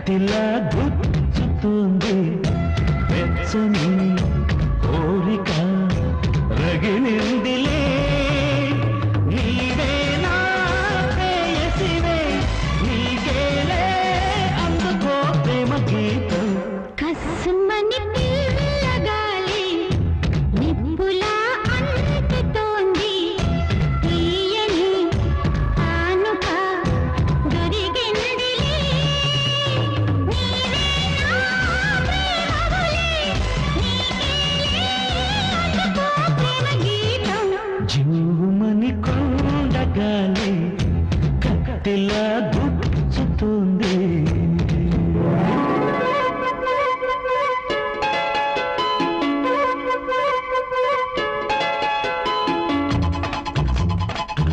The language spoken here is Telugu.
కత్తిలా గుచ్చుతుంది వెచ్చని కోరిక రగిలిందిలే నీవే నా ప్రేయసివే నీకేలే అందుకో ప్రేమ గీతం కస్సుమని పిల్లగాలి నిప్పులా అంటుతోంది తీయని ఆనుక దొరికిందిలే నీవే నా ప్రేమవులే నీకేలే అందుకో ప్రేమ గీతం జీవమని కొండగాలి కత్తిలా